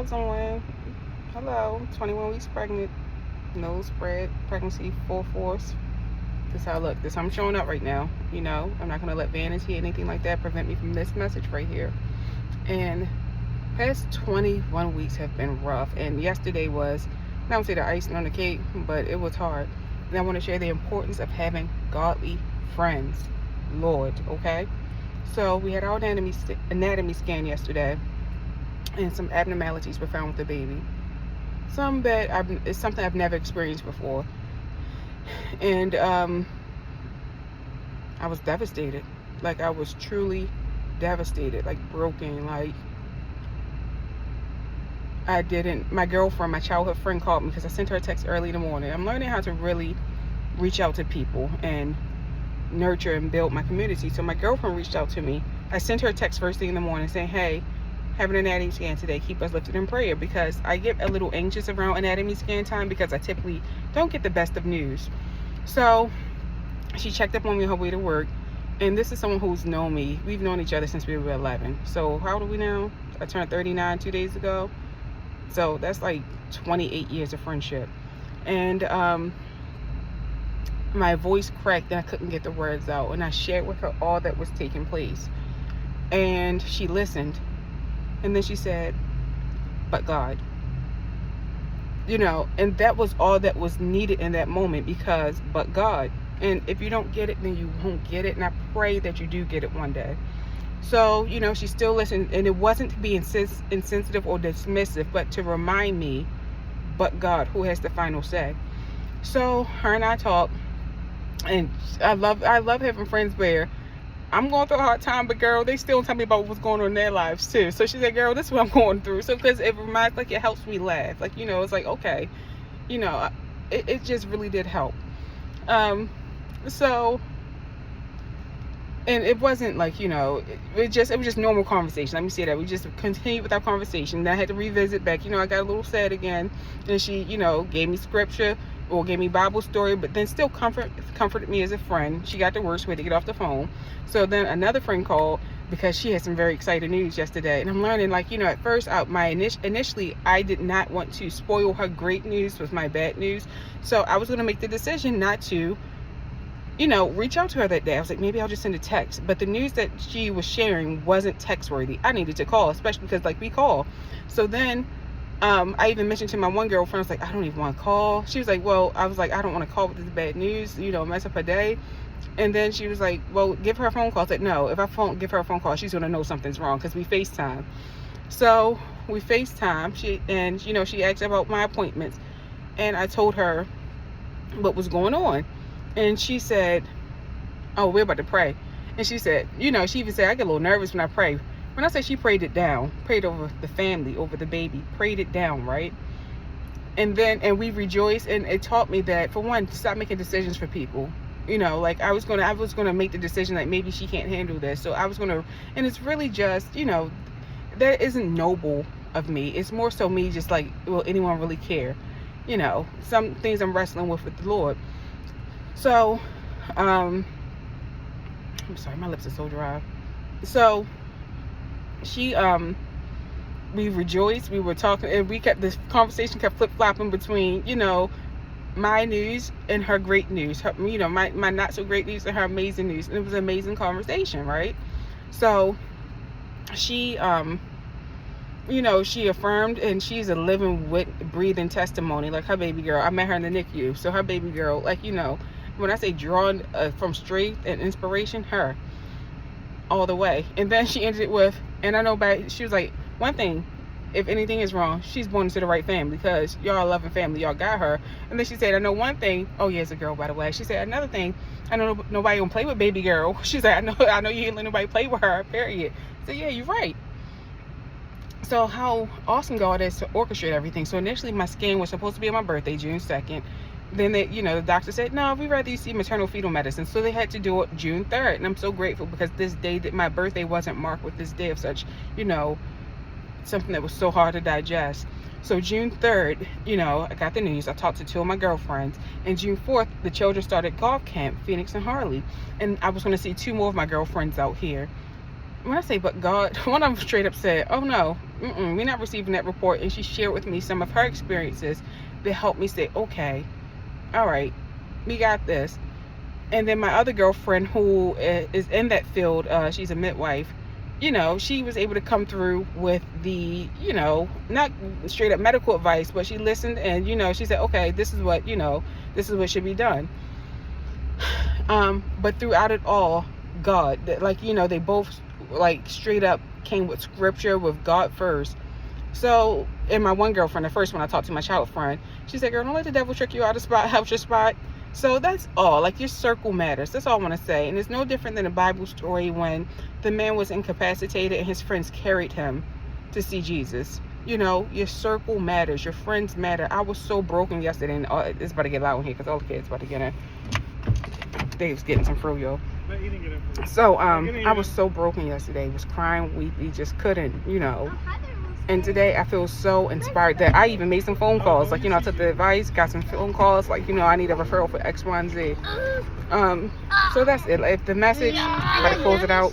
y'all doing? Hello, 21 weeks pregnant, no spread, pregnancy full force. This is how I look. This is how I'm showing up right now. I'm not gonna let vanity, anything like that, prevent me from this message right here. And past 21 weeks have been rough. And yesterday was, I don't say the icing on the cake, but it was hard. And I want to share the importance of having godly friends. Lord, okay? So we had our anatomy scan yesterday, and some abnormalities were found with the baby. It's something I've never experienced before. And I was devastated. Like, I was truly devastated, like broken. Like, my girlfriend, my childhood friend, called me because I sent her a text early in the morning. I'm learning how to really reach out to people and nurture and build my community. So my girlfriend reached out to me. I sent her a text first thing in the morning saying, hey, having an anatomy scan today, keep us lifted in prayer, because I get a little anxious around anatomy scan time because I typically don't get the best of news. So she checked up on me on her way to work, and this is someone who's known me. We've known each other since we were 11. So how old are we now? I turned 39 2 days ago. So that's like 28 years of friendship. And my voice cracked and I couldn't get the words out, and I shared with her all that was taking place, and she listened. And then she said, but God, and that was all that was needed in that moment, because but God. And if you don't get it, then you won't get it. And I pray that you do get it one day. So, she still listened, and it wasn't to be insensitive or dismissive, but to remind me, but God, who has the final say. So her and I talked, and I love having friends where I'm going through a hard time, but girl, they still tell me about what's going on in their lives too. So she said, girl, this is what I'm going through. So because it reminds, like, it helps me laugh. Like, it's like, okay, it just really did help. So, and it wasn't like, it was just normal conversation. Let me say that. We just continued with our conversation. Then I had to revisit back. I got a little sad again. And she, gave me scripture, or gave me Bible story, but then still comforted me as a friend. She got the worst way to get off the phone. So then another friend called because she had some very exciting news yesterday. And I'm learning, like, at first initially I did not want to spoil her great news with my bad news. So I was going to make the decision not to, reach out to her that day. I was like, maybe I'll just send a text. But the news that she was sharing wasn't text worthy. I needed to call, especially because, like, we call. So then I even mentioned to my one girlfriend, I was like, I don't even want to call. She was like, well, I was like, I don't want to call with this bad news, mess up her day. And then she was like, well, give her a phone call. I said, no, if I give her a phone call, she's going to know something's wrong, because we FaceTime. So we FaceTime. She asked about my appointments, and I told her what was going on. And she said, oh, we're about to pray. And she said, she even said, I get a little nervous when I pray. When I say she prayed it down, prayed over the family, over the baby, prayed it down, right? And we rejoiced, and it taught me that, for one, stop making decisions for people. Like, I was gonna make the decision that maybe she can't handle this. So I was gonna, and it's really just, that isn't noble of me. It's more so me just like, will anyone really care? Some things I'm wrestling with the Lord. So, I'm sorry, my lips are so dry. So we rejoiced, we were talking, and this conversation kept flip-flopping between, my news and her great news, her, my not so great news and her amazing news. And it was an amazing conversation, right? So she she affirmed, and she's a living, breathing testimony. Like, her baby girl, I met her in the NICU. So her baby girl, like, when I say drawn from strength and inspiration, her all the way. And then she ended it with, and I know she was like, one thing, if anything is wrong, she's born into the right family, because y'all a loving family, y'all got her. And then she said, I know one thing, oh yeah, it's a girl, by the way. She said, another thing, I know nobody gonna play with baby girl. She said, I know you ain't let nobody play with her, period. So yeah, you're right. So how awesome God is to orchestrate everything. So initially my scan was supposed to be on my birthday, June 2nd. Then the doctor said, no, we'd rather you see maternal fetal medicine. So they had to do it June 3rd. And I'm so grateful, because this day, that my birthday wasn't marked with this day of such, something that was so hard to digest. So June 3rd, I got the news. I talked to two of my girlfriends. And June 4th, the children started golf camp, Phoenix and Harley. And I was going to see two more of my girlfriends out here. When I say but God, one of them straight up said, oh no, we're not receiving that report. And she shared with me some of her experiences that helped me say, okay, all right, we got this. And then my other girlfriend, who is in that field, she's a midwife, you know, she was able to come through with the, you know, not straight up medical advice, but she listened and, you know, she said, okay, this is what, you know, this is what should be done. But throughout it all, God, like, you know, they both like straight up came with scripture, with God first. So, and my one girlfriend, the first one I talked to, my child friend, she said, girl, don't let the devil trick you out of spot, help your spot. So that's all. Like, your circle matters. That's all I want to say. And it's no different than a Bible story when the man was incapacitated and his friends carried him to see Jesus. You know, your circle matters. Your friends matter. I was so broken yesterday, and it's about to get loud in here because all the kids about to get in. They was getting some froyo. So I was so broken yesterday. Was crying, weepy, just couldn't, you know. And today I feel so inspired that I even made some phone calls. Like, you know, I took the advice, got some phone calls. Like, you know, I need a referral for X, Y, and Z. So that's it. If the message, I'm going to close it out.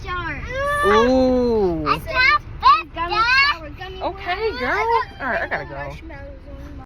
Ooh. Okay, girl. All right, I got to go.